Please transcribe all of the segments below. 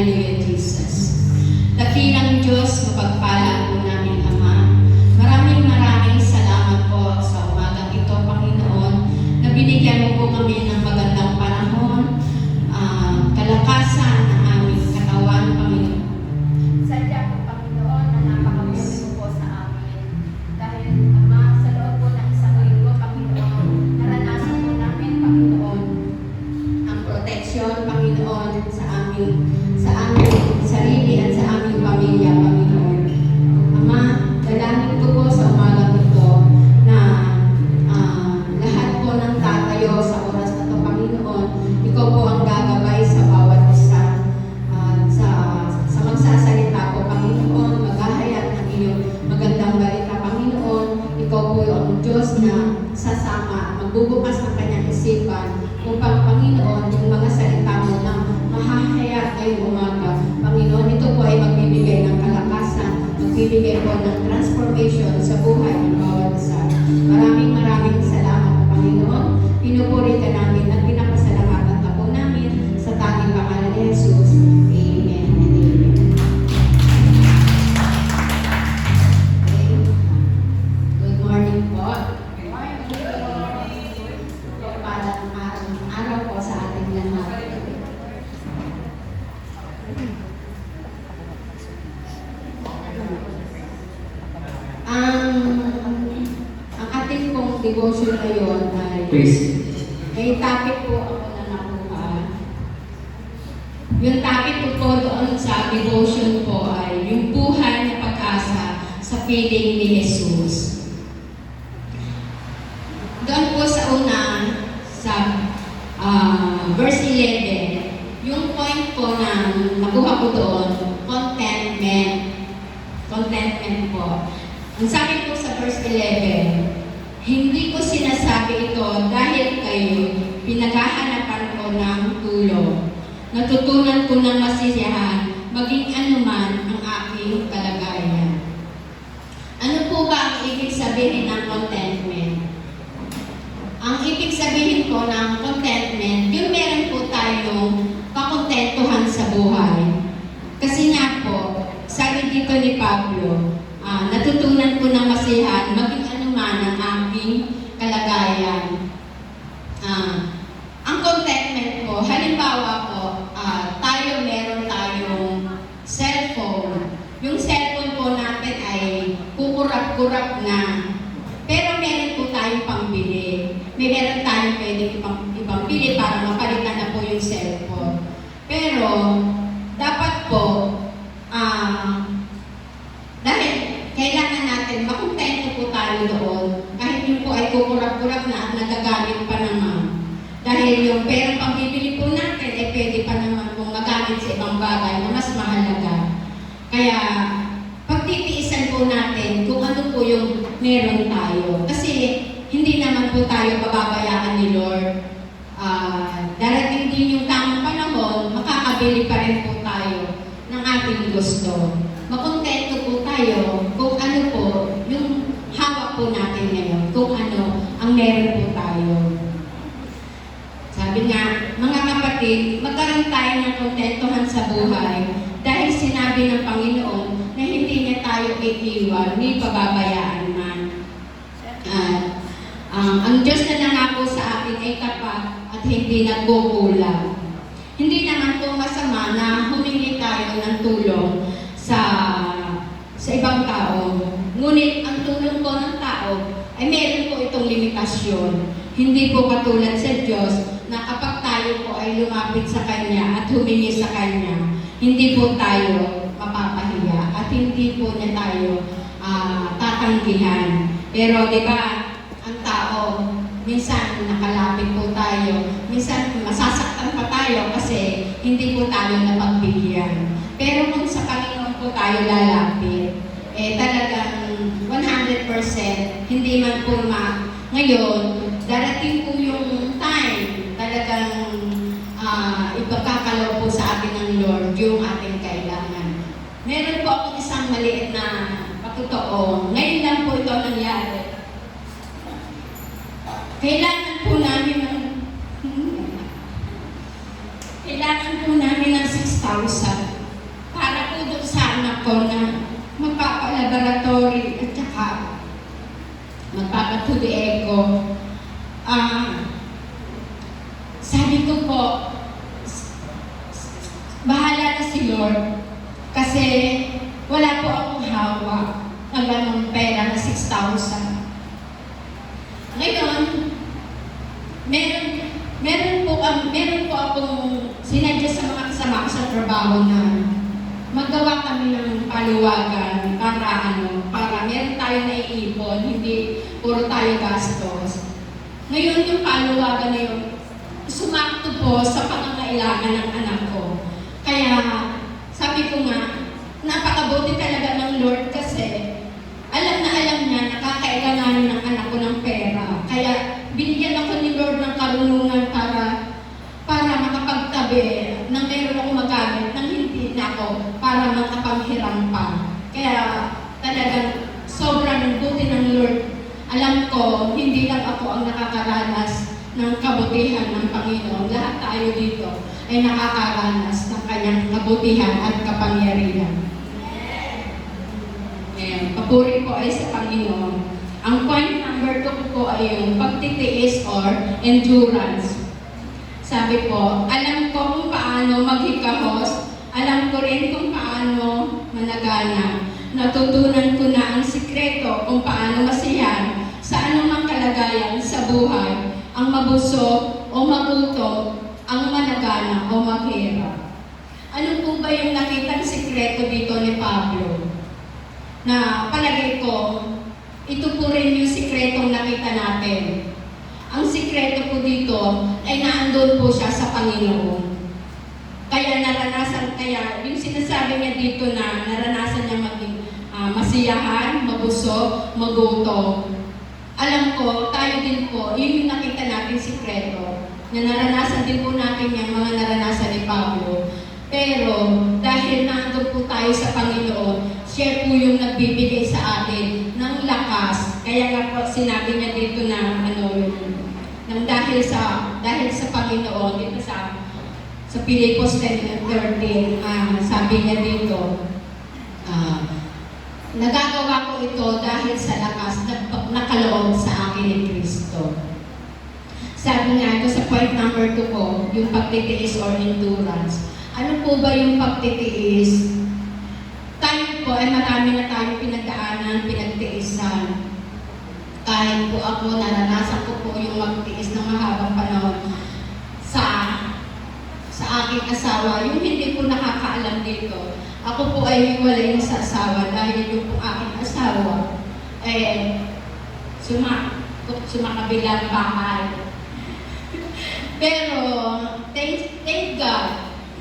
Hallelujah, Jesus. Dakilang Diyos, mapagpala po namin, Ama. Maraming salamat po sa umagang ito, Panginoon, na binigyan mo po kami ng magandang panahon, kalakasan ng aming katawan, Panginoon. Sadya po, Panginoon, na napakabuti mo po sa amin. Dahil, Ama, sa loob po ng isang linggo, Panginoon, naranasan po namin, Panginoon, Ang proteksyon, Panginoon, sa aming sarili at sa aming pamilya, Panginoon. Ama, dalangin ko po sa umagang ito na lahat po ng tatayo sa oras na ito, Panginoon, ikaw po ang gagabay sa bawat isa. Sa magsasalita po, Panginoon, maghahayag ng iyong magandang balita, Panginoon. Ikaw po ang Diyos na sasama, magbubukas ng kanyang isipan upang, Panginoon, yung mga salita mo na mahahayag ngayong umaga, Panginoon, ito po ay magbibigay ng kalakasan, magbibigay po ng transformation sa buhay ng bawat isa. Maraming salamat, Panginoon. Pinupuri ka namin at pinapasalamatan ka po namin sa tanging pangalan ni Jesus. Amen and amen. Okay. Good morning po. Parang araw po sa ating lahat. Ang ating pong devotion ngayon ay may topic po ako na nakuha. Yung topic po doon sa devotion po ay yung buhay na pag-asa sa piling ni Jesus. Doon po sa una, sa verse 11, yung point po na nakuha ko doon, contentment. Contentment po. Ang sabi po sa verse 11, hindi ko sinasabi ito dahil kayo pinaghahanapan ko ng tulong. Natutunan ko ng masiyahan, maging anuman ang aking kalagayan. Ano po ba ang ibig sabihin ng contentment? Ang ibig sabihin po ng contentment, yung meron po tayong kakontentuhan sa buhay. Kasi nga po, sabi dito ni Pablo, natutunan ko ng masiyahan, maging anuman ang aking kalagayan. Ang contentment po, halimbawa po, meron tayong cellphone. Yung cellphone po natin ay kukurap-kurap na. Pero meron po tayong pambili. Meron tayong pwede ipambili para mapalitan na po yung cellphone. Pero, dapat po, dahil kailangan natin makontento po tayo doon, kahit yung po ay kukurap-kurap na at nagagamit pa naman. Dahil yung perang pambibili po natin, pwede pa naman pong magamit sa ibang bagay na mas mahalaga. Kaya, pagtitiisan po natin kung ano po yung meron tayo. Kasi, hindi naman po tayo pababayaan ni Lord. Darating din yung tamang panahon, makakabili pa rin po tayo ng ating gusto. Makontento po tayo kung ano po yung hawak po natin ngayon, kung ano ang meron po tayo. Sabi nga, mga kapatid, magkaroon tayo ng kontentuhan sa buhay dahil sinabi ng Panginoon na hindi niya tayo iiwan ni pababayaan man. Ang Diyos na nangako sa atin ay tapat at hindi nagkukulang. Hindi naman po masama na humingi tayo ng tulong sa ibang tao. Ngunit ang tulong po ng tao ay meron po itong limitasyon. Hindi po katulad sa Diyos na kapag tayo po ay lumapit sa Kanya at humingi sa Kanya, hindi po tayo mapapahiya at hindi po niya tayo tatanggihan. Pero di ba, ang tao, minsan nakalapit po tayo, minsan masasaktan pa tayo kasi hindi po tayo napagbigyan. Pero kung sa Panginoon po tayo lalapit, talagang 100%, hindi man po ngayon, darating po yung time, talagang ipagkakalaw po sa atin ng Lord yung ating kailangan. Meron po akong isang maliit na patotoo. Ngayon lang po ito nangyari. Kailangan po namin ng 6,000. Lord kasi wala po akong hawak ng ganong pera na 6,000. Ngayon, meron po akong sinadya sa mga kasama ko sa trabaho na magawa kami ng paluwagan para meron tayo naiipon, hindi puro tayo gastos. Ngayon, yung paluwagan na yun, sumakto po sa pangangailangan ng anak ko. Kaya, sabi ko nga, napakabuti talaga ng Lord kasi alam niya nakakailanganin ng anak ko ng pera. Kaya, binigyan ako ni Lord ng karunungan para makapagtabi nang meron ako magamit nang hindi na ako para makapanghiram pa. Kaya talagang sobrang buti ng Lord. Alam ko, hindi lang ako ang nakakaranas ng kabutihan ng Panginoon. Lahat tayo dito ay nakakaranas ng kanyang kabutihan at kapangyarihan. Ayan, papuri po ay sa Panginoon. Ang point number 2 po ay yung pagtitiis or endurance. Sabi po, alam ko kung paano maghikahos, alam ko rin kung paano managana. Natutunan ko na ang sikreto kung paano masiyahan sa anumang kalagayan sa buhay, ang mabusog o magutom, ang managana o maghirap. Ano po ba yung nakitang sikreto dito ni Pablo? Na palagay ko, ito po rin yung sikretong nakita natin. Ang sikreto po dito ay naandun po siya sa Panginoon. Kaya yung sinasabi niya dito na naranasan niya maging masiyahan, mabusog, magutom. Alam ko, tayo din po, yun yung nakita natin sikreto, na naranasan din po natin yung mga naranasan ni Pablo. Pero dahil nandun po tayo sa Panginoon, siya po yung nagbibigay sa atin ng lakas. Kaya nga po sinabi niya dito na dahil sa Panginoon, dito sa Pilipos 10:13, sabi niya dito, nagagawa ko ito dahil sa lakas na nakaloob sa akin ni Kristo. Sabi nga ito sa point number 2 ko, yung pagtitiis or endurance. Ano po ba yung pagtitiis? Tayo po ay marami na tayong pinagdaanan, pinagtiisan. Kahit po ako, naranasan ko po yung magtiis ng mahabang panahon sa aking asawa. Yung hindi po nakakaalam dito, ako po ay hiwalay na sa asawa dahil yung po aking asawa sumakabilang bahay. Pero, thank God,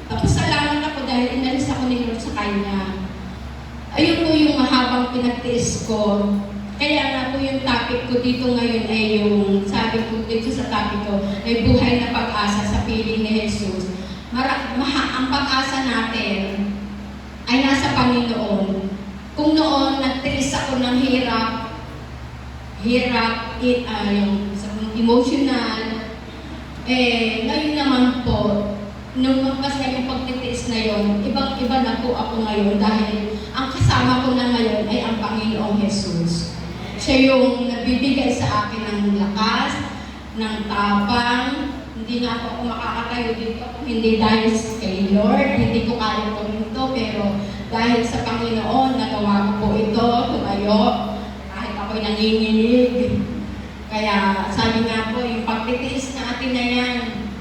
tapos salamat ako dahil inalis ako ni Lord sa kanya. Ayun po yung mahabang pinagtiis ko. Kaya nga po yung topic ko dito ngayon ay yung, sabi ko dito sa topic ko, ay buhay na pag-asa sa piling ni Jesus. Ang pag-asa natin ay nasa Panginoon. Kung noon nagtiis ako ng hirap, yung emotional, ngayon naman po, nung magpasa yung pagtitiis na yun, ibang-iba na po ako ngayon dahil ang kasama ko na ngayon ay ang Panginoong Jesus. Siya yung nagbibigay sa akin ng lakas, ng tapang. Hindi nga ako makakatayo dito kung hindi dahil kay Lord. Hindi ko kaya po ito, pero dahil sa Panginoon, nagawa ko po ito, tumayo, kahit ako'y nanginginig. Kaya sabi nga po, yung pagtitiis natin na yan,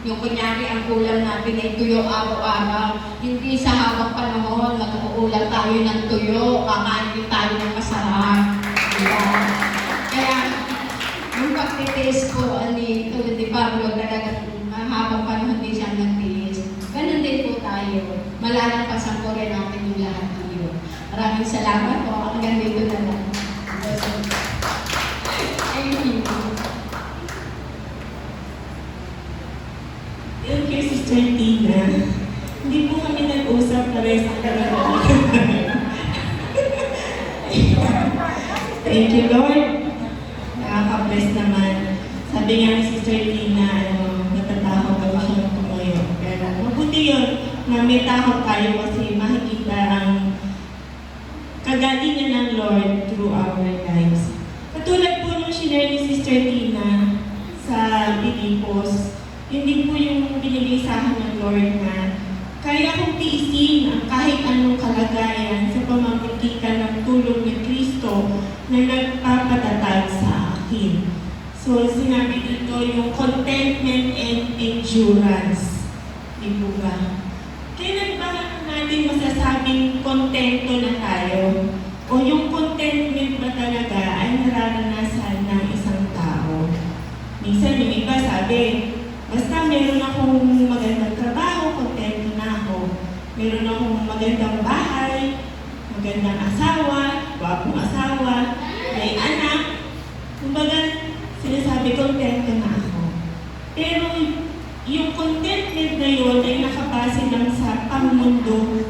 yung kunyari ang ulam natin ay tuyo araw-araw, hindi sa habang panahon, mag-uulam tayo ng tuyo, kakain din tayo ng masarap. Kaya, yung pagtitiis po, tulad ni Pablo, talagang habang panahon din siyang nagtiis. Ganun din po tayo. Malalampasan po rin natin yung lahat ng yun. Maraming salamat po. Hanggang dito na lang. Thank you. Yung kay Sister Tina, hindi po kami nag-usap pares ang karanasan. Thank you, Lord. Nakaka-bless naman. Sabi nga ni Sister Tina, natatakot ako siya tumayo. Pero mabuti yun na may takot tayo kasi makikita ang kagalingan ng Lord through our lives. Katulad po nung shinare ni Sister Tina sa Pilipos, hindi po yung binigay sa akin ng Lord na Kaya kong tiisin ang kahit anong kalagayan sa pamamagitan ng tulong ni Kristo na nagpapatatag sa akin. So, sinabi dito yung contentment and endurance. Di po ba? Kailan ba natin masasabing kontento na tayo? O yung contentment ba talaga ay nararanasan ng isang tao? Minsan yung iba sabi, basta meron akong magandang trabaho, kontento na ako. Meron akong magandang bahay, magandang asawa, gwapong asawa, may anak. Kumbaga, sinasabi kontento na ako. Pero yung contentment na yun ay nakabase lang sa pangmundo,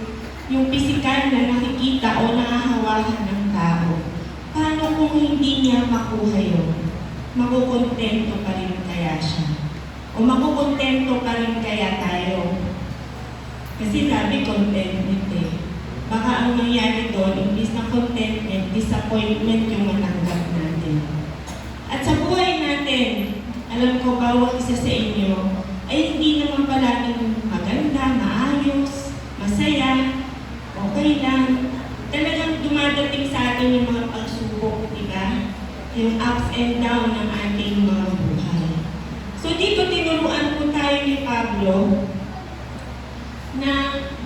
yung pisikal na nakikita o nahahawakan ng tao. Paano kung hindi niya makuha yun? Makukontento pa rin kaya siya? O makukontento pa rin kaya tayo? Kasi sabi contentment eh. Baka ang nangyari doon, imbis na contentment, disappointment yung matanggap natin. At sa buhay natin, alam ko bawat isa sa inyo, ay hindi naman palaging maganda, maayos, masaya, okay lang. Talagang dumadating sa atin yung mga pagsubok, di ba? Yung ups and down ng ating mga buhay. So dito tinuruan po tayo ni Pablo na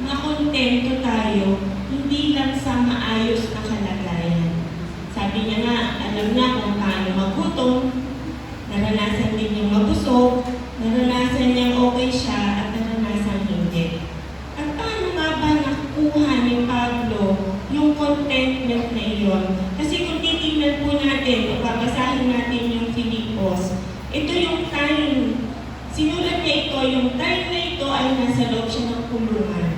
makontento tayo, hindi lang sa maayos na kalagayan. Sabi niya nga, alam niya kung paano magutom, naranasan din yung mabusog, naranasan niyang okay siya at naranasan hindi. At paano nga ba nakuha ni Pablo yung contentment na iyon? Kasi kung titignan po natin, o babasahin natin yung Filipos, ito yung time, sinulat niya ito, yung time na ito ay nasa loob siya ng kulungan.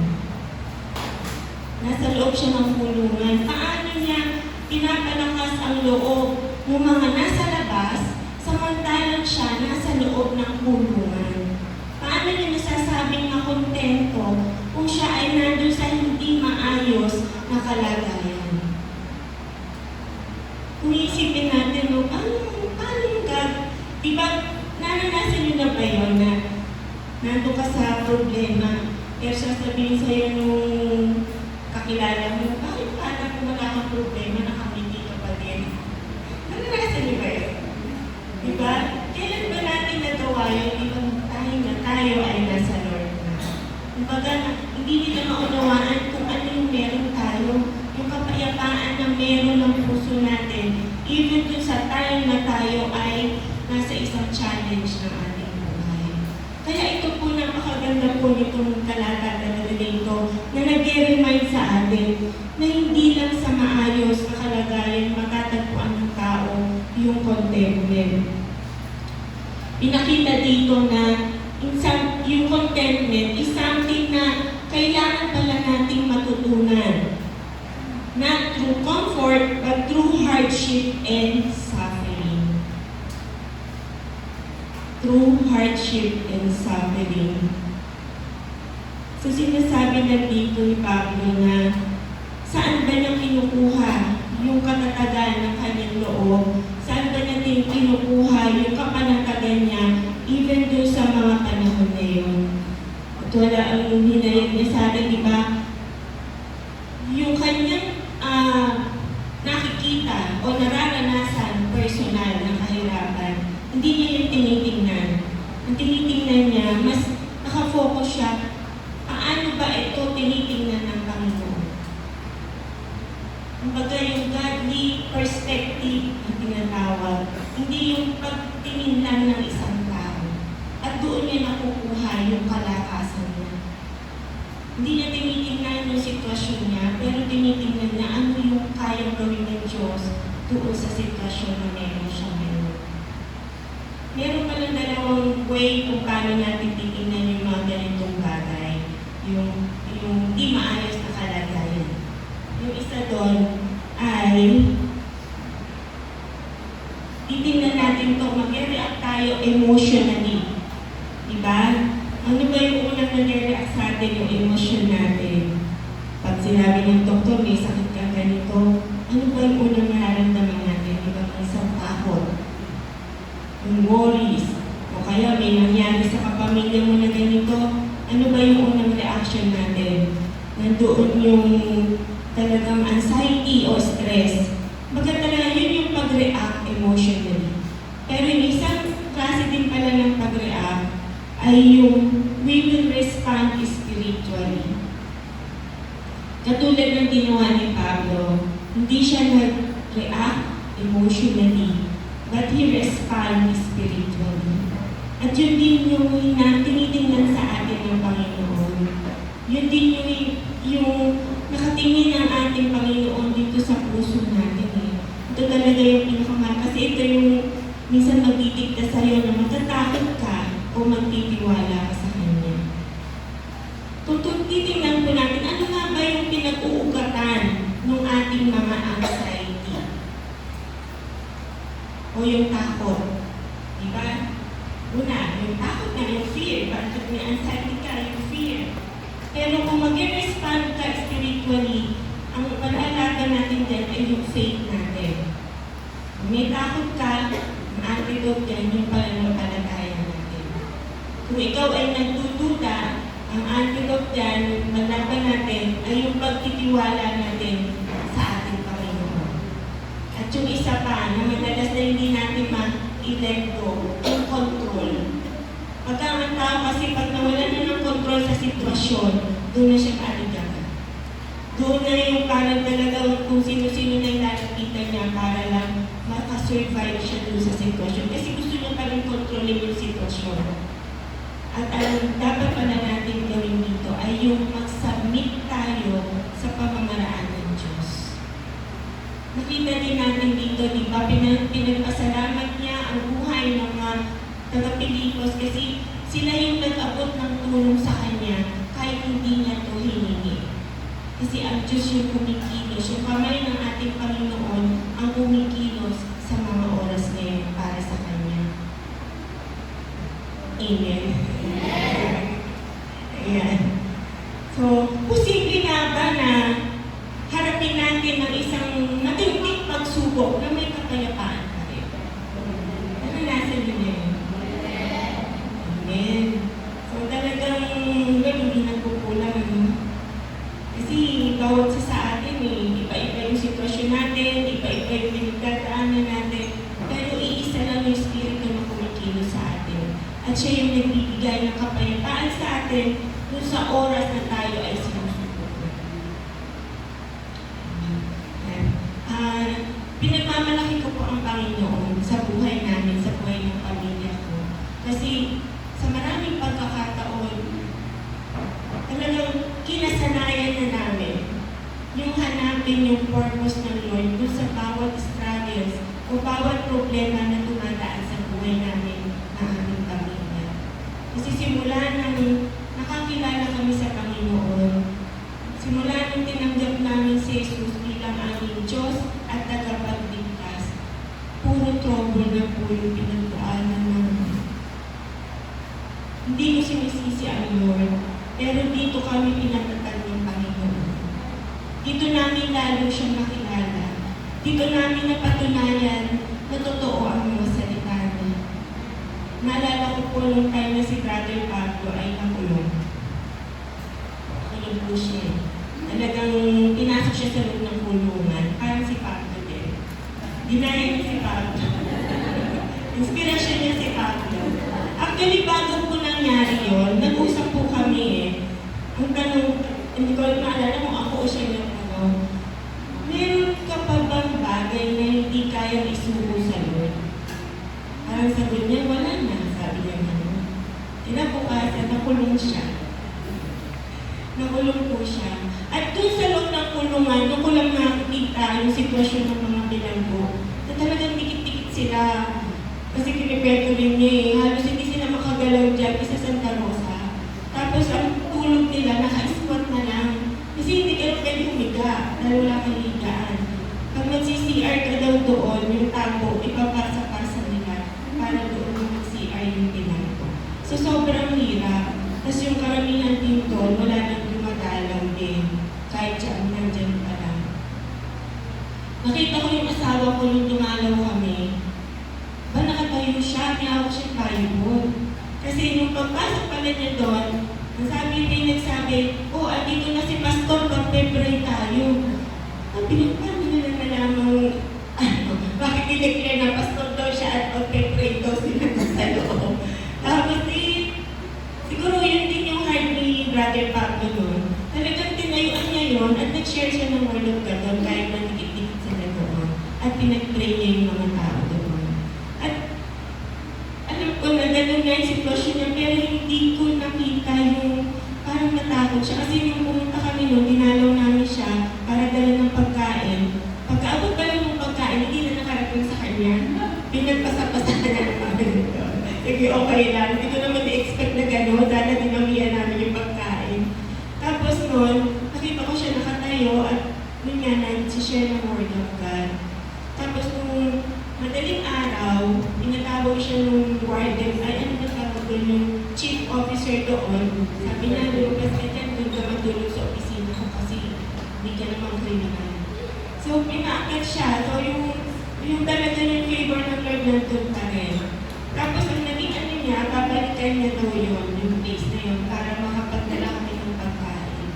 Nasa loob siya ng kulungan. Paano niya pinapalakas ang loob ng mga nasa labas, samantalang siya nasa loob ng kulungan? Paano niya nasasabing makontento kung siya ay nandun sa hindi maayos na kalagayan? Kung isipin natin, no, paano yung God? Diba, naranasan niyo na ba yun na nandun ka sa problema, kaya sasabihin sa'yo nung kakilala mo, bakit paano kung wala kang problema, nakamiti ka pa din? Naranasan niyo ba yun? Diba? Kailan ba natin nagawa yun? Ibang tayo ay nasa Lord na. Kumbaga, hindi nila maunawaan kung ano yung meron tayo, yung kapayapaan na meron ng puso natin, even kung sa time na tayo ay nasa isang challenge ng ating buhay. Kaya ito po, napakaganda po nitong talata na dito, na nag-remind sa atin na hindi lang sa maayos na kalagayan matatagpuan ng tao yung contentment. Pinakita dito na yung contentment is something na kailangan pala nating matutunan. Not through comfort, but through hardship and suffering. Through hardship and suffering. So sinasabi na dito ni Pablo na saan ba niya kinukuha yung katatagan ng kanyang loob? Saan ba niya din kinukuha yung kapanatagan niya even doon sa mga panahon na yun? At wala ang hinayag niya sa atin, di ba? Yung kanyang nakikita o nararanasan personal na kahirapan, hindi niya yung tinitingnan. Ang tinitingnan niya, mas nakafocus siya, paano ba ito tinitingnan ng Panginoon? Kumbaga yung godly perspective ang tinatawag, hindi yung pagtingin lang ng isang tao. At doon niya nakukuha yung kalakasan niya. Hindi niya tinitingnan yung sitwasyon niya, pero tinitingnan niya ano yung kayang gawin ng Diyos doon sa sitwasyon na meron siya ngayon. Meron palang dalawang way kung paano natin titingnan yung mga ganitong bagay. Yung di maayos na kalagayan. Yung isa doon ay titingnan natin ito, mag-react tayo emotionally. Diba? Ano ba yung unang nag-react sa atin, yung emotion natin? Pag sinabi ng doktor, may sakit ka ganito, ano ba yung unang nararamdaman natin? Diba? Ang isang takot, yung worries, o kaya may nangyari sa kapamilya mo na ganito, ano ba yung unang reaction natin? Nandoon yung talagang anxiety o stress. Baga talaga yun yung pag-react emotionally. Pero yung isang klase din pala ng pag-react ay yung we will respond spiritually. Katulad ng ginawa ni Pablo, hindi siya nag-react emotionally, but he responds spiritually. At yun din yung tinitingnan sa atin ng Panginoon. Yun din yung nakatingin ng ating Panginoon dito sa puso natin eh. Ito talaga yung pinakamahal. Kasi ito yung minsan magtitigda sa'yo na matatakot ka o magtitiwala ka sa Kanya. Kung titingnan po natin, ano nga ba yung pinag-uugatan ng ating mga anxiety? O yung takot? Diba? Una, yung takot na yung fear. Bakit may anxiety ka, yung fear. Pero kung mag-respond ka spiritually, ang pag-alaga natin dyan ay yung faith natin. Kung may takot ka, ang antidote dyan yung pananampalataya natin. Kung ikaw ay nagdududa, ang antidote dyan, yung paglaban natin, ay yung pagtitiwala natin sa ating Panginoon. At yung isa pa, na madalas na hindi natin ma-let go, yung control. Pagka ang tao kasi pag nawalan na ng control sa sitwasyon, doon na siya kaaligaga. Doon na yung parang talagang kung sino-sino na ilalapitan niya para lang makasurvive siya doon sa sitwasyon. Kasi gusto niya pa rin kontrolin yung sitwasyon. At ang dapat pala natin gawin dito ay yung mag-submit tayo sa pamamaraan ng Diyos. Nakita din natin dito, di ba, pinagpasalamat niya ang buhay ng mga taga-Pilipos kasi sila yung nag-abot ng tulong sa Kanya kahit hindi niya ito hiningi. Kasi ang Diyos yung kumikilos, yung kamay ng ating Panginoon ang kumikilos sa mga oras ngayon para sa Kanya. Amen. Ayan. So, posible nga ba na harapin natin ng isang matinding pagsubok na may kapayapaan pa rin? Naranasan niyo na yun? Amen. So, talagang hindi nagpupulang. Kasi bawat sa atin iba-iba yung sitwasyon natin, iba-iba yung pinagdadaanan natin. Pero iisa lang yung Espiritu na kumikilos sa atin. At siya yung nagbibigay ng kapayapaan sa atin kung sa oras na tayo ay sinusubok. Pinagmamalaki ko po ang Panginoon sa buhay namin, sa buhay ng pamilya ko. Kasi sa maraming pagkakataon, talagang kinasanayan na namin yung hanapin yung purpose ng Lord dun sa bawat struggles o bawat problema na dumadaan sa buhay namin ng aming pamilya. Kasi simula nang nakakilala kami sa Panginoon, simula nang tinanggap namin si Jesus bilang aming Diyos at tagapagligtas, puro trouble na po yung pinagdaanan namin. Hindi ko sinisisi ang Lord, pero dito kami pinatatag ng Panginoon. Dito namin lalo siyang makilala. Dito namin napatunayan na totoo ang mga salita niya. Naalala ko po nung time na si Brother Pablo ay nakulong. Nakulong po siya. Talagang pinasok siya sa loob ng kulungan. Parang si Pablo din. Dinaya niya si Pablo. Inspirasyon niya si Pablo. Actually, bago po nangyari yun, nag-usap po kami eh. Ang tanong, hindi ko maalala kung ako o siya yung tanong, meron ka pa bang bagay na hindi kayang isubo sa Lord? Parang sabi niya, wala na. Sabi niya naman. Kinabukasan, nakulong siya. Nakulong po siya. At doon sa loob ng kulungan, doon ko lang nakikita yung sitwasyon ng mga bilanggo na talagang dikit-dikit sila. Kasi kinikwento rin niya eh. Halos hindi sila makagalaw dyan sa Santa Rosa. Tapos ang tulog nila, naka-squat na lang. Kasi hindi ka pwede humiga, dahil wala kang higaan. Pag mag-CR ka daw doon, yung tambo, ipapasa-pasa nila para doon mag-CR yung pinangko. So sobrang hirap. Tapos yung karamihan din doon, wala nang dumadalaw din. Kahit siya nandyan pa lang. Nakita ko yung asawa ko nung dumalaw kami. Nakatayo siya, may hawak siyang Bible. Kasi nung pagpasok pala niya doon, Ang sabi din nagsabi, oh, andito na si Pastor, magpe-pray tayo. Sabi niya, paano nila nalamang, bakit dineclare na Pastor daw siya at magpe-pray daw sila sa loob. Tapos siguro yun din yung heart ni Brother Pablo noon. Talagang tinayuan niya yun at nag-share siya ng word of God doon kahit matikit-tikit sila doon. At pinag-pray niya yung mga tao doon. At alam ko na gano'n nga yung sitwasyon niya, pero hindi ko nakita yung parang natakot siya. Kasi nung pumunta kami noon, dinalaw namin siya para dala ng pagkain. Pagkaabot pa lang ng pagkain, hindi na nakarating sa kanya. Pinagpasa-pasa na namin ito. Sige, okay lang. Hindi ko naman na-expect na gano'n. Sana dinamihan namin yung pagkain. Tapos noon, nakita ko siya nakatayo at yun nga, nag-share ng word of God. Tapos nung madaling araw, tinatawag siya nung warden, ay ano na tawag doon, yung chief officer doon. Sabi niya, Lucas, doon ka matulog sa opisina ko kasi hindi ka namang criminal. So, pinaakyat siya. So, yung talaga yung favor ng Lord nandun pa rin. Tapos, ang naging ano niya, babalikan niya daw yun, yung place na yun, para makapagdala kami ng pagkain.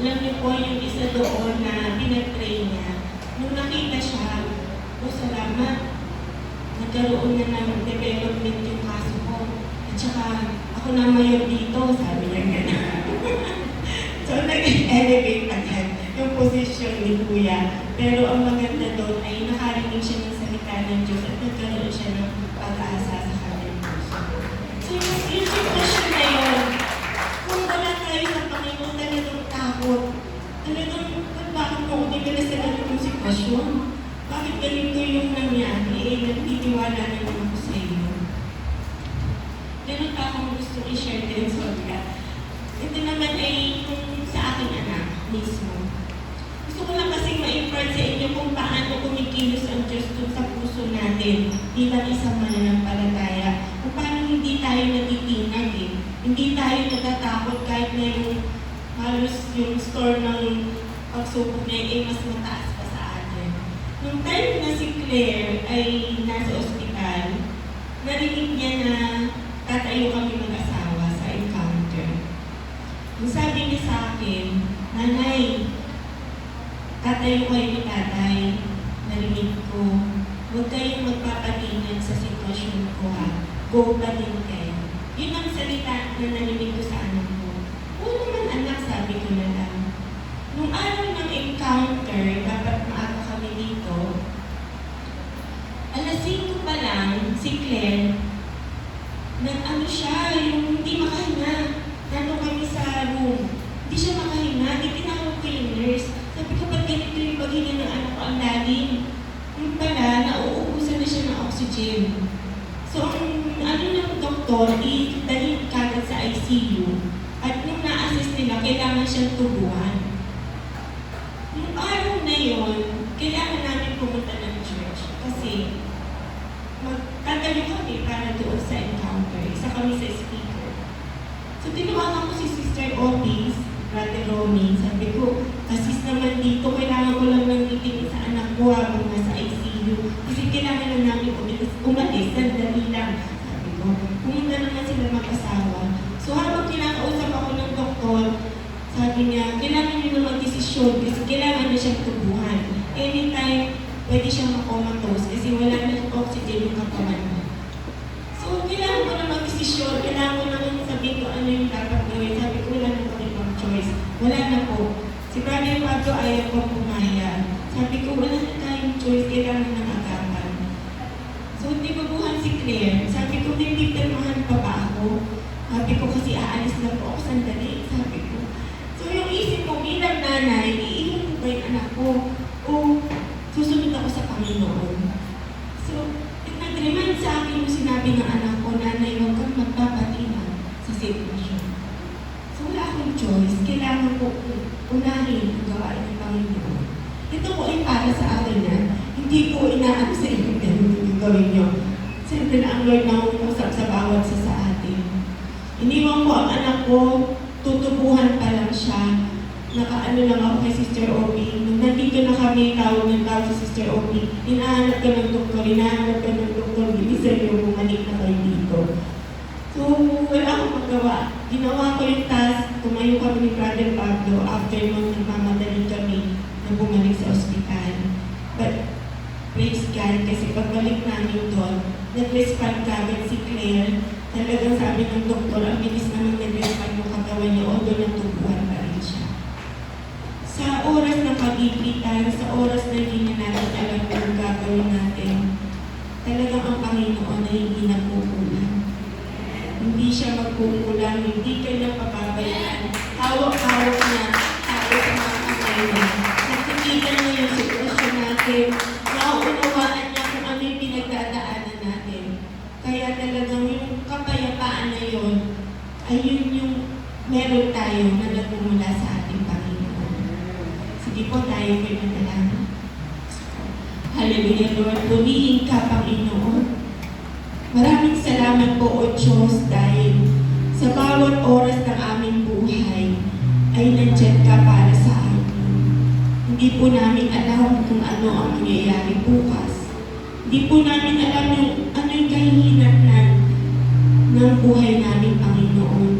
Alam niyo po, yung isa doon na pinag-pray niya, nung nakita siya, salamat, nagkaroon na ng development yung kaso ko. At saka, ako na mayor dito, sabi niya gano'n. So, nag-elevate agad yung position ni Kuya. Pero ang maganda doon ay nakarinig siya ng salita ng Diyos at nagkaroon siya ng pag-asa sa kanyang puso. So, yung sitwasyon na yun, kung wala tayo sa Panginoon, talagang takot. Talagang, bakit mo ako dinala sa ganitong sitwasyon? Bakit ganito yung nangyari? Nagtitiwala naman ako sa iyo. Ganun pa akong gusto i-share din sa Olga. Ito naman ay kung sa aking anak mismo. Gusto ko lang kasing ma-impart sa inyo kung paano kumikilos ang Diyos dun sa puso natin bilang isang mananampalataya. Kung paano hindi tayo natitinag eh. Hindi tayo natatakot kahit na yung halos yung score ng pagsubok na ay mas mataas pa sa atin. Nung time na si Claire ay nasa ospital, narinig niya na tatayo kami mag-asawa sa encounter. Ang sabi niya sa akin, Nanay, tatayo kayo ni tatay, narinig ko, huwag kayong magpapatingin sa sitwasyon ko ha, go pa din kayo. Yun ang salita na narinig ko sa anak ko. Oo naman anak, sabi ko na lang. Nung araw ng encounter, dapat maaga kami dito, alas 5 pa lang, si Claire, nag-ano siya, yung hindi makahinga. Nandun kami sa room. Hindi siya makahinga, di tinawag ko yung nurse. Sabi ko, ba't ganito yung paghinga ng anak ko ang lalim? Yung pala, nauubusan na siya ng oxygen. So, ang ano ng doktor, dalhin kagad sa ICU. At nung na-assess nila, kailangan siyang tubuhan. Yung araw na yun, kailangan namin pumunta ng church. Kasi, magtatayo kami para doon sa encounter. Isa kami sa speaker. So, tinawagan ko si Sister Otis, Brother Romy. Sabi ko, kasis naman dito, kailangan ko lang ng meeting sa anak ko habang nasa ICU. Kasi kailangan lang namin umalis, sandali lang. Sabi ko, pumunta naman sila mag-asawa. So, habang kinakausap ako ng doktor, sabi niya, kailangan niyo na mag-desisyon kasi kailangan niya siyang tubuhan. Anytime, pwede siyang makomatose kasi wala na oxygen yung katawan niya. So, kailangan ko na mag-desisyon, kailangan ko naman sabihin ko ano yung dapat gawin. Sabi ko, wala na po ibang choice. Wala na po. Si Brother Pablo ayaw ko pumaya. Sabi ko, wala na tayong choice, kailangan ng agapan. So, hindi babuhan si Claire. Sabi ko, hindi pirmahan pa ba ako? Sabi ko, kasi aalis na po ako sandali. Sabi ko. So, yung isip ko bilang nanay, iiwan ko ba yung anak ko? O susunod ako sa Panginoon? So, nag-remind sa akin yung sinabi ng anak ko, Nanay, huwag kang magpapatingan sa sitwasyon. So, wala akong choice. Kailangan ko unahin ang gawain ng Panginoon. Ito po ay para sa akin na hindi ko inaano sa inyo yung gawin nyo. Siyempre na ang Lord na umusap sa bawat sa atin. Iniwan ko ang anak ko, tutubuhan pa lang siya. Nakaano lang ako kay Sister Obi. Nung nandito na kami, tawag si Sister Obi. Hinahanap ka ng doktor, bilisan yung bumalik na kayo dito. So, wala akong magawa. Ginawa ko yung task, tumayo kami ni Brother Pablo after nung nagmamadali kami na bumalik sa ospital. But, praise God, kasi pagbalik namin doon, nag-respond kagad si Claire. Talagang sabi ng doktor, ang bilis naman nag-respond yung katawan niya, although natubuhan pa rin siya. Sa oras ng pagigitan, sa oras na hindi na natin alam kung gagawin natin, talagang ang Panginoon ay hindi nagkukulang. Hindi siya magkukulang, hindi kanya pababayaan. Hawak-hawak niya tayo sa mga kamay niya. Nagtitignan niya yung sitwasyon natin. Nauunawaan niya kung ano yung pinagdadaanan natin. Kaya talagang yung kapayapaan na yun, ay yun yung meron tayo na nagmumula sa ating Panginoon. Sige po tayo kayo manalangin. Hallelujah, Lord. Purihin ka, Panginoon. Maraming salamat po, O Diyos, dahil sa bawat oras ng aming buhay ay nandiyan ka para sa amin. Hindi po namin alam kung ano ang mangyayari bukas. Hindi po namin alam ano yung kahihinatnan ng buhay namin, Panginoon.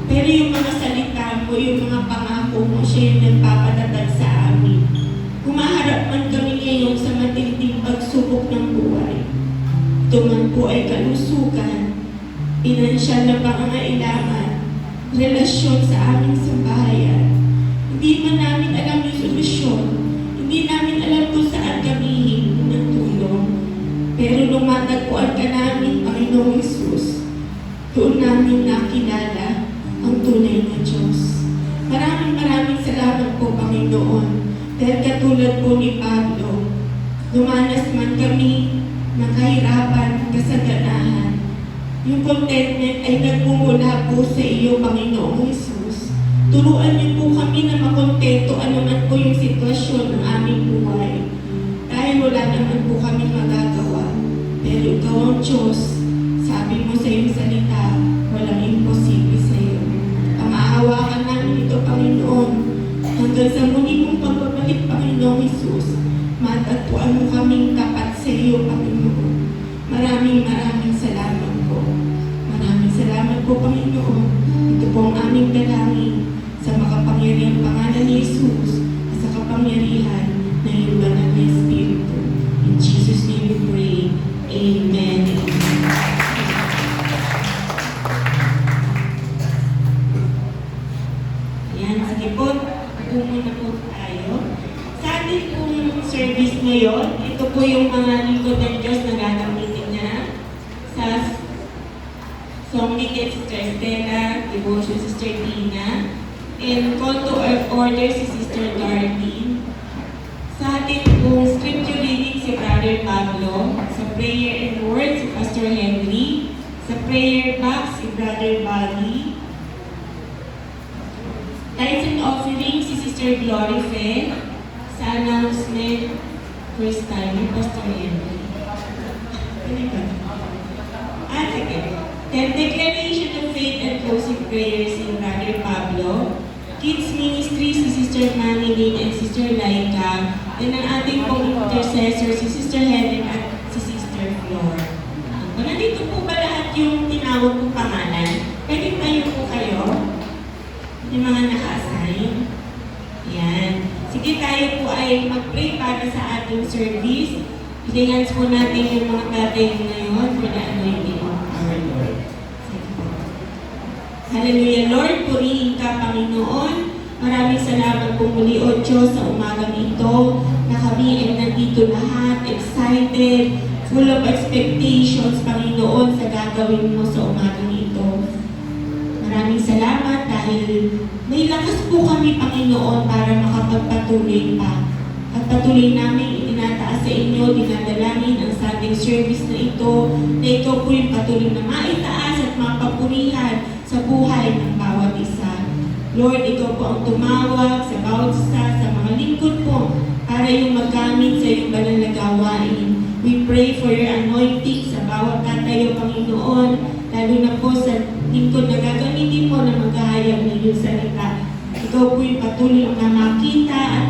Pero yung mga salita mo, yung mga pangako mo, siya yung nagpapatatag sa amin. Humaharap man kami ngayon sa matinding pagsubok ng buhay. Ito man po ay kalusugan, pinansyal na pangangailangan, relasyon sa aming sambahayan. Hindi man namin alam yung solusyon, hindi namin alam kung saan kami hihingi ng tulong. Pero lumatagpuan ka namin, Panginoong Hesus, doon namin nakilala ang tunay na Diyos. Maraming salamat po, Panginoon, dahil katulad po ni Pablo, dumanas man kami ng kahirapan, kasaganahan. Yung contentment ay nagmumula po sa iyo, Panginoong Hesus. Turuan niyo po kami na makontento anuman po yung sitwasyon ng aming buhay. Dahil wala naman po kami magagawa. Pero ikaw ang Diyos, sabi mo sa iyong salita, walang imposible sa iyo. Pamaahawakan namin ito, Panginoon, hanggang sa muli mong pagbabalik, Panginoong Hesus. Matagpuan mo kaming tapat sa iyo, Panginoon. Maraming salamat po. Maraming salamat po, Panginoon. Ito po ang aming dalangin sa makapangyarihang pangalan ni Jesus at sa kapangyarihan ng iyong banal na Espiritu. In Jesus' name we pray. Amen. Ayan, sige po. Muna po tayo. Sa ating pong service ngayon, ito po yung mga lingkod ng Diyos na gagamitin niya sa song lead Sister Estela, devotion Sister Tina, and call to order si Sister Dorothy. Sa ating pong scripture reading si Brother Pablo, sa prayer and word si Pastor Henry, sa prayer box si Brother Bobby, tithes and offering si Sister Glory Fe, sa announcement, first time, Pastor Henry. Sige. Then, declaration of faith and closing prayers si Brother Pablo, Kids Ministry si Sister Manny Lynn and Sister Laika, then ang ating pong intercessor si Sister Helen at si Sister Flor. Kung nandito po ba lahat yung tinawag kong pangalan, pwede tayo po kayo, yung mga naka-assign. Yan. Sige, tayo po ay mag-pray para sa ating service. I-hands po natin yung mga tatay ngayon for the anointing of our Lord. Sige po. Hallelujah, Lord. Purihin ka, Panginoon. Maraming salamat po muli, O Diyos, sa umagang ito na kami ay nandito lahat, excited, full of expectations, Panginoon, sa gagawin mo sa umagang ito. Maraming salamat dahil may lakas po kami, Panginoon, para makapagpatuloy pa. At patuloy namin itinataas sa inyo, dinadalangin ang sa ating service na ito, na ikaw po yung patuloy na maitaas at mapapurihan sa buhay ng bawat isa. Lord, ikaw po ang tumawag sa bawat isa, sa mga lingkod po, para yung magamit sa iyong banal na gawain. We pray for your anointing sa bawat tatayo, Panginoon, lalo na po sa lingkod na gagamitin mo na maghahayag ng iyong salita. Ikaw po yung patuloy na makita at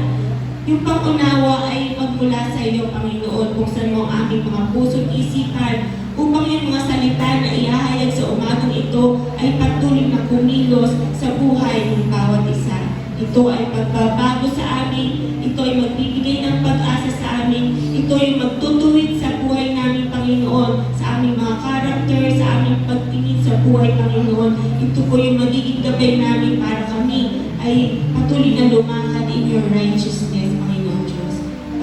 yung pangunawa ay magmula sa iyo, Panginoon, kung saan mo ang aming mga puso't isipan upang ang iyong mga salita na iahayag sa umagang ito ay patuloy na kumilos sa buhay ng bawat isa. Ito ay pagbabago sa amin, ito ay magbibigay ng pag-asa sa amin, ito ay magtutuwid sa buhay namin, Panginoon, sa aming mga karakter, sa aming pagtingin sa buhay, Panginoon. Ito po yung magiging gabay namin para kami ay patuloy na lumakad in your righteousness, Panginoon Diyos.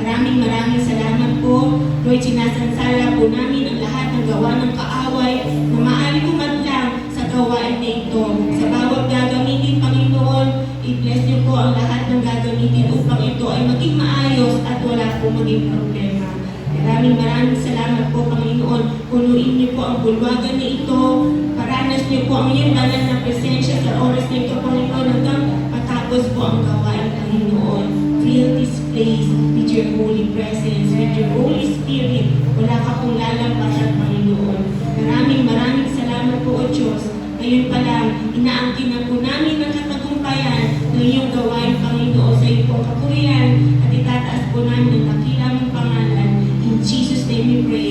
Maraming salamat po. Lord, sinasansala po namin ang lahat ng gawa ng kaaway na maaari kumadlang sa gawain na ito. Sa bawat gagamitin, Panginoon, i-bless niyo po ang lahat ng gagamitin upang ito ay maging maayos at wala po maging problema. Maraming salamat po, Panginoon. Punuin niyo po ang bulwagan na ito. Paranas niyo po ang iyong banal na presensya sa oras na ito, Panginoon, hanggang matapos po ang gawain, Panginoon. Fill this place with your holy presence, with your Holy Spirit. Wala ka pong lalampasan, Panginoon. Maraming salamat po, O Diyos. Ngayon pa lang, inaangkin na po namin ng katagumpayan ng iyong gawain, Panginoon, sa iyong kapurihan at itataas po namin ang dakila mong pangalan. In Jesus' name we pray.